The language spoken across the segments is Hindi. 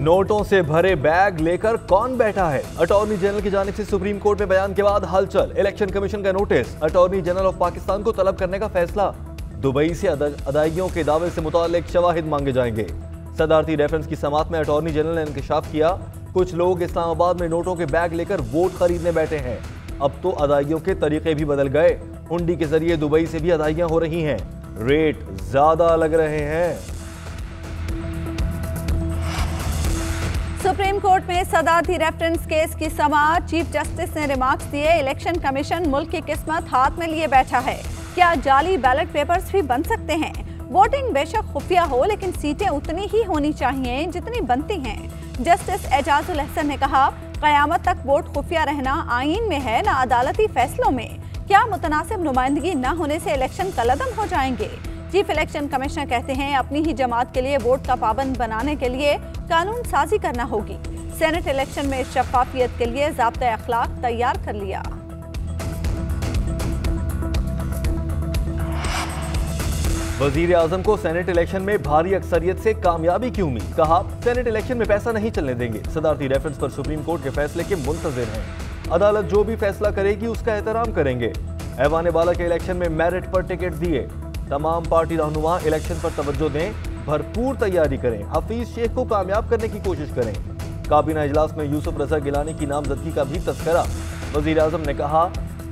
नोटों से भरे बैग लेकर कौन बैठा है? अटॉर्नी जनरल की जानिब से सुप्रीम कोर्ट में बयान के बाद हलचल। इलेक्शन कमीशन का notice, attorney general of Pakistan को तलब करने का फैसला। दुबई से अदायगियों के दावे से मुताल्लिक शवाहिद मांगे जाएंगे। सदारती रेफरेंस की समात में अटॉर्नी जनरल ने इंकशाफ किया, कुछ लोग इस्लामाबाद में नोटों के बैग लेकर वोट खरीदने बैठे हैं। अब तो अदायगियों के तरीके भी बदल गए। हुंडी के जरिए दुबई से भी अदायगियां हो रही हैं, रेट ज्यादा लग रहे हैं। सुप्रीम कोर्ट में सदारती रेफरेंस केस की समाअत। चीफ जस्टिस ने रिमार्क्स दिए, इलेक्शन कमीशन मुल्क की किस्मत हाथ में लिए बैठा है। क्या जाली बैलेट पेपर्स भी बन सकते हैं? वोटिंग बेशक खुफिया हो, लेकिन सीटें उतनी ही होनी चाहिए जितनी बनती हैं। जस्टिस एजाजुल अहसन ने कहा, कयामत तक वोट खुफिया रहना आईन में है, न अदालती फैसलों में। क्या मुतनासिब नुमाइंदगी न होने से इलेक्शन कलअदम हो जाएंगे? चीफ इलेक्शन कमिश्नर कहते हैं, अपनी ही जमात के लिए वोट का पाबंद बनाने के लिए कानून साजी करना होगी। सेनेट इलेक्शन में शफाफियत के लिए ज़ाब्ता अखलाक तैयार कर लिया। वजीर आजम को सेनेट इलेक्शन में भारी अक्सरियत से कामयाबी की उम्मीद। कहा, सेनेट इलेक्शन में पैसा नहीं चलने देंगे। सदारती रेफरेंस पर सुप्रीम कोर्ट के फैसले के मुंतजिर हैं। अदालत जो भी फैसला करेगी उसका एहतराम करेंगे। ऐवान बाला के इलेक्शन में मेरिट पर टिकट दिए। तमाम पार्टी रहनुमा इलेक्शन पर तवज्जो दें, भरपूर तैयारी करें, हफीज शेख को कामयाब करने की कोशिश करें। काबीना इजलास में यूसुफ रजा गिलानी की नामजदगी का भी तस्करा। वजीर आजम ने कहा,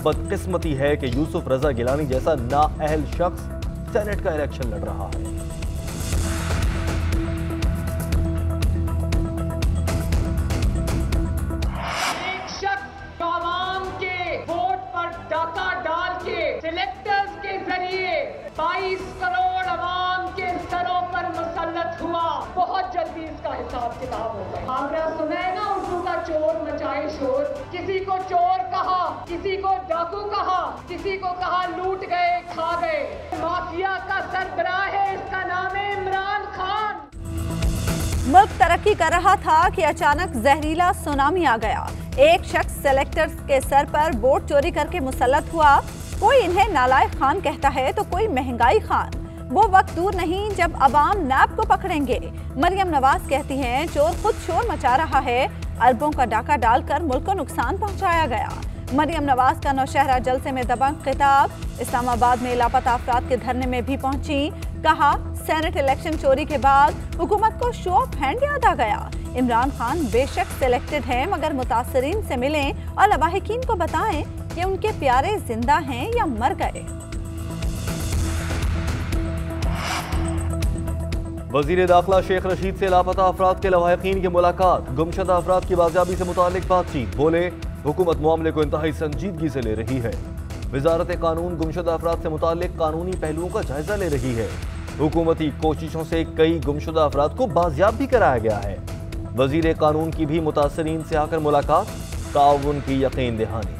बदकिस्मती है कि यूसुफ रजा गिलानी जैसा नाअहल शख्स सेनेट का इलेक्शन लड़ रहा है। एक शख्स आवाम के वोट पर डाका डाल के सिलेक्टर्स के जरिए 22 करोड़ आवाम के सरों पर मुसल्लत हुआ। बहुत जल्दी इसका हिसाब किताब होगा। आपने सुना है ना, उर्दू का चोर मचाए शोर। किसी को चोर कहा, किसी को डाकू कहा, किसी को कहा लूट गए, खा गए। माफिया का सरबराह है, इसका नाम है इमरान खान। मुल्क तरक्की कर रहा था कि अचानक जहरीला सुनामी आ गया। एक शख्स सेलेक्टर्स के सर पर वोट चोरी करके मुसल्लत हुआ। कोई इन्हें नालायक खान कहता है तो कोई महंगाई खान। वो वक्त दूर नहीं जब अवाम नैब को पकड़ेंगे। मरियम नवाज कहती हैं, चोर खुद शोर मचा रहा है। अरबों का डाका डालकर मुल्क को नुकसान पहुंचाया गया। मरियम नवाज का नौशहरा जलसे में दबंग खिताब। इस्लामाबाद में लापता अफराद के धरने में भी पहुंची। कहा, सेनेट इलेक्शन चोरी के बाद हुकूमत को शो ऑफ हैंड याद आ गया। इमरान खान बेशक सिलेक्टेड हैं, मगर मुतासरीन से मिलें और लवाहिकीन को बताएं कि उनके प्यारे जिंदा हैं या मर गए। वजीर दाखिला शेख रशीद से लापता अफराद के लवाहिकीन की मुलाकात। गुमशुदा अफराद की बाजियाबी से मुतालिक बातचीत। बोले, हुकूमत मामले को इंतहाई संजीदगी से ले रही है। वजारत कानून गुमशुदा अफराद से मुतालिक कानूनी पहलुओं का जायजा ले रही है। हुकूमती कोशिशों से कई गुमशुदा अफराद को बाजियाब भी कराया गया है। वजीर कानून की भी मुतासरीन से आकर मुलाकात, ताउन की यकीन दहानी।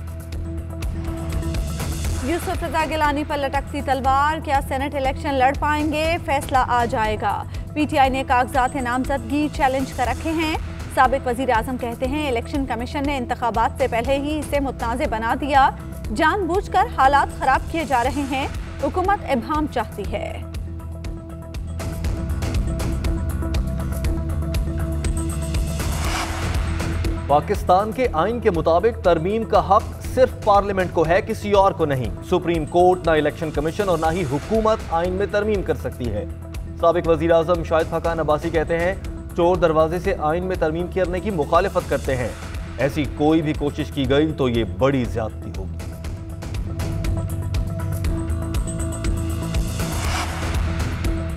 यूसुफ रजा गिलानी पर लटकती तलवार, क्या सेनेट इलेक्शन लड़ पाएंगे? फैसला आ जाएगा। पीटीआई ने कागजात नामजदगी चैलेंज कर रखे हैं। साबिक वजीर आजम कहते हैं, इलेक्शन कमीशन ने इंतखाबात से पहले ही इसे मुतनाज़ बना दिया। जानबूझकर हालात खराब किए जा रहे हैं। हुकूमत इब्हाम चाहती है। पाकिस्तान के आइन के मुताबिक तरमीम का हक सिर्फ पार्लियामेंट को है, किसी और को नहीं। सुप्रीम कोर्ट, ना इलेक्शन कमीशन और ना ही हुकूमत आइन में तरमीम कर सकती है। साबिक वजीर आजम शाहिद फकान अब्बासी कहते हैं, चोर दरवाजे से आइन में तरमीम करने की मुखालिफत करते हैं। ऐसी कोई भी कोशिश की गई तो ये बड़ी ज्यादती होगी।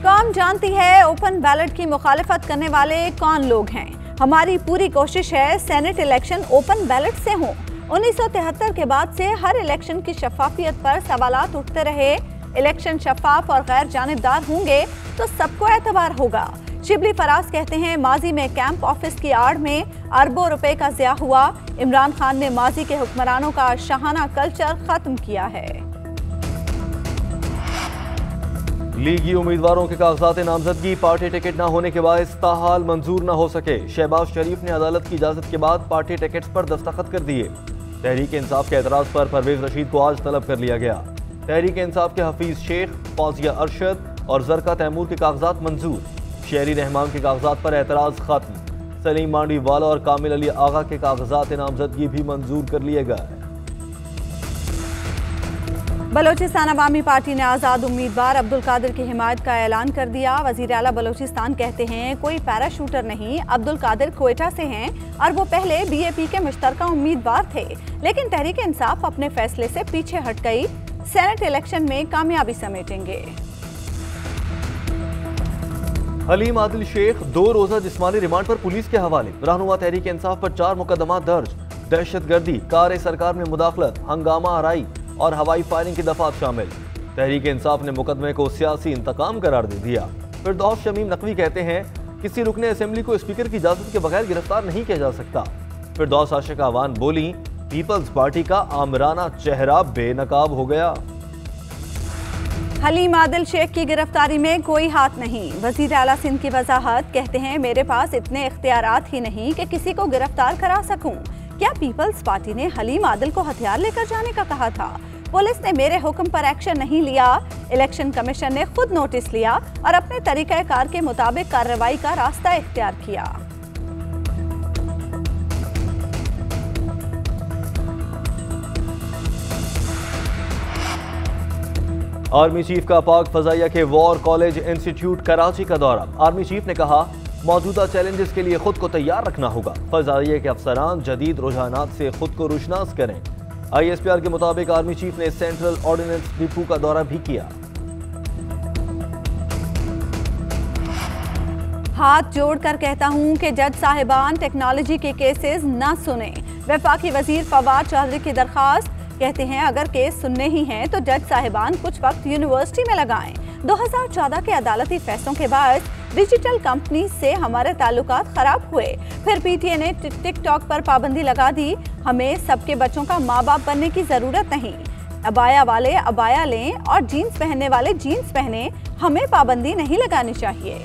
कौम जानती है ओपन बैलेट की मुखालिफत करने वाले कौन लोग हैं। हमारी पूरी कोशिश है सेनेट इलेक्शन ओपन बैलेट से हो। 1973 के बाद से हर इलेक्शन की शफाफियत पर सवालात उठते रहे। इलेक्शन शफाफ और गैर जानिबदार होंगे तो सबको एतबार होगा। शिबली फराज कहते हैं, माजी में कैंप ऑफिस की आड़ में अरबों रुपए का ज़िया हुआ। इमरान खान ने माजी के हुक्मरानों का शाहाना कल्चर खत्म किया है। लीगी उम्मीदवारों के कागजात नामजदगी पार्टी टिकट न होने के बायस ताहाल मंजूर न हो सके। शहबाज शरीफ ने अदालत की इजाजत के बाद पार्टी टिकट्स पर दस्तखत कर दिए। तहरीक इंसाफ के एतराज पर परवेज रशीद को आज तलब कर लिया गया। तहरीक इंसाफ के हफीज शेख, फौजिया अरशद और जरका तैमूर के कागजात मंजूर। शेरी रहमान के कागजात पर एतराज खत्म। सलीम मांडीवाला और कामिल अली आगा के कागजात नामजदगी भी मंजूर कर लिए गए। बलोचिस्तान अवामी पार्टी ने आज़ाद उम्मीदवार अब्दुल कादिर की हिमायत का ऐलान कर दिया। वज़ीर आला बलोचिस्तान कहते हैं कोई पैराशूटर नहीं, अब्दुल कादिर क्वेटा से हैं और वो पहले बीएपी के मुश्तरका उम्मीदवार थे, लेकिन तहरीक इंसाफ अपने फैसले से पीछे हट गई। सेनेट इलेक्शन में कामयाबी समेटेंगे। हलीम आदिल शेख 2 रोजा जिस्मानी रिमांड पर पुलिस के हवाले। रहनुमा तहरीक इंसाफ पर 4 मुकदमा दर्ज। दहशतगर्दी, कार सरकार में मुदाखलत, हंगामा आराई और हवाई फायरिंग की दफात शामिल। तहरीक इंसाफ ने मुकदमे को सियासी इंतकाम करार दे दिया। फिरदौस शमीम नकवी कहते हैं किसी रुकने असेंबली को स्पीकर की इजाजत के बगैर गिरफ्तार नहीं किया जा सकता। फिरदौस आशिका अवान बोली पीपल्स पार्टी का आमराना चेहरा बेनकाब हो गया। हलीम आदिल शेख की गिरफ्तारी में कोई हाथ नहीं। वजीर आला सिंध की वजाहत, कहते हैं मेरे पास इतने इख्तियारात ही नहीं कि किसी को गिरफ्तार करा सकूं। क्या पीपल्स पार्टी ने हलीम आदिल को हथियार लेकर जाने का कहा था? पुलिस ने मेरे हुक्म पर एक्शन नहीं लिया। इलेक्शन कमीशन ने खुद नोटिस लिया और अपने तरीक़ाकार के मुताबिक कार्रवाई का रास्ता इख्तियार किया। आर्मी चीफ का पाक फजाइया के वॉर कॉलेज इंस्टीट्यूट कराची का दौरा। आर्मी चीफ ने कहा मौजूदा चैलेंजेस के लिए खुद को तैयार रखना होगा। फजाइया के अफसरान जदीद रुझानात से खुद को रुशनास करें। ISPR के मुताबिक आर्मी चीफ ने सेंट्रल ऑर्डिनेंस डिपो का दौरा भी किया। हाथ जोड़कर कहता हूं कि जज साहिबान टेक्नोलॉजी के केसेस न सुने। वफाकी वजीर फवाद चौधरी की दरखास्त, कहते हैं अगर केस सुनने ही हैं तो जज साहिबान कुछ वक्त यूनिवर्सिटी में लगाएं। 2014 के अदालती फैसलों के बाद डिजिटल कंपनी से हमारे ताल्लुकात खराब हुए, फिर PTA ने टिकटॉक पर पाबंदी लगा दी। हमें सबके बच्चों का माँ बाप बनने की जरूरत नहीं। अबाया वाले अबाया लें और जीन्स पहनने वाले जीन्स पहने, हमें पाबंदी नहीं लगानी चाहिए।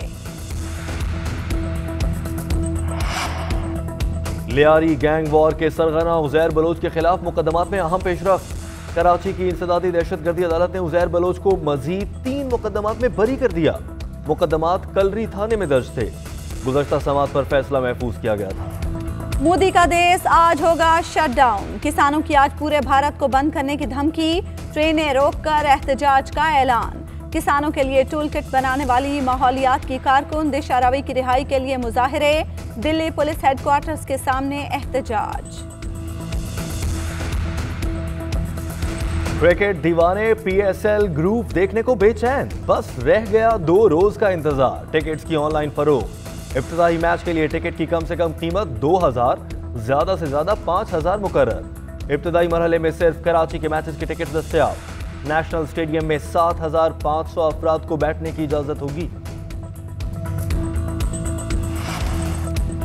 लियारी गैंग वॉर के सरगना उजैर बलोच के खिलाफ मुकदमात में अहम पेशरफ। कराची की इंसदादी दहशतगर्दी अदालत ने उजैर बलोच को मजीद 3 मुकदमात में बरी कर दिया। मुकदमात कलरी थाने में दर्ज थे। गुज़श्ता समात पर फैसला महफूज किया गया था। मोदी का देश आज होगा शटडाउन। किसानों की आज पूरे भारत को बंद करने की धमकी। ट्रेनें रोककर एहतजाज का ऐलान। किसानों के लिए टूल किट बनाने वाली माहौलियात की कारकुन दिशा रवि की रिहाई के लिए मुजाहिरे। दिल्ली पुलिस हेडक्वार्टर्स के सामने एहतजाज। क्रिकेट दीवाने PSL ग्रुप देखने को बेचैन। बस रह गया 2 रोज का इंतजार। टिकट्स की ऑनलाइन फरोख्त। इब्तिदाई मैच के लिए टिकट की कम से कम कीमत 2000, ज्यादा से ज्यादा 5000 मुकर्रर। इब्तिदाई मरहले में सिर्फ कराची के मैचेस के टिकट दस्तयाब। नेशनल स्टेडियम में 7500 अफराद को बैठने की इजाजत होगी।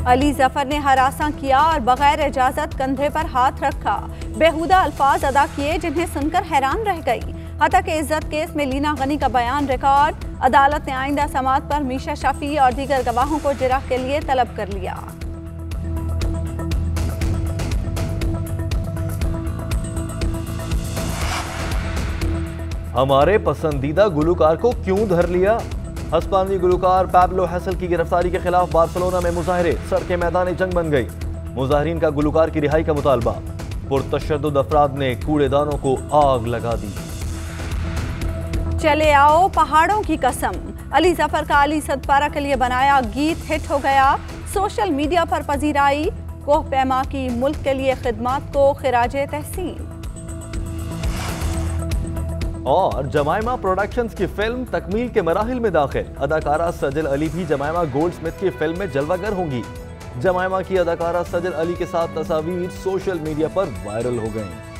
अली जफर ने हरासा किया और बगैर इजाजत कंधे पर हाथ रखा। बेहुदा अल्फाज अदा किए जिन्हें सुनकर हैरान रह गई। हतक इज्जत केस में लीना गनी का बयान रिकॉर्ड। अदालत ने आइंदा समात पर मीशा शफी और दीगर गवाहों को जिरह के लिए तलब कर लिया। हमारे पसंदीदा गुलकार को क्यों धर लिया? हस्पानी गुलकार पैब्लो हैसल की गिरफ्तारी के खिलाफ बार्सिलोना में मुजाहरे। सड़कें मैदान जंग बन गई। मुजाहिरीन का गुलकार की रिहाई का मुतालबा। पुरतशद्दुद अफराद ने कूड़ेदानों को आग लगा दी। चले आओ पहाड़ों की कसम। अली जफर का अली सदपारा के लिए बनाया गीत हिट हो गया। सोशल मीडिया पर पजीराई। कोह पैमा की मुल्क के लिए खिदमात को खिराजे तहसीन। और जमाइमा प्रोडक्शंस की फिल्म तकमील के मराहिल में दाखिल। अदाकारा सजल अली भी जमाइमा गोल्डस्मिथ की फिल्म में जलवागर होंगी। जमाइमा की अदाकारा सजल अली के साथ तस्वीर सोशल मीडिया पर वायरल हो गई।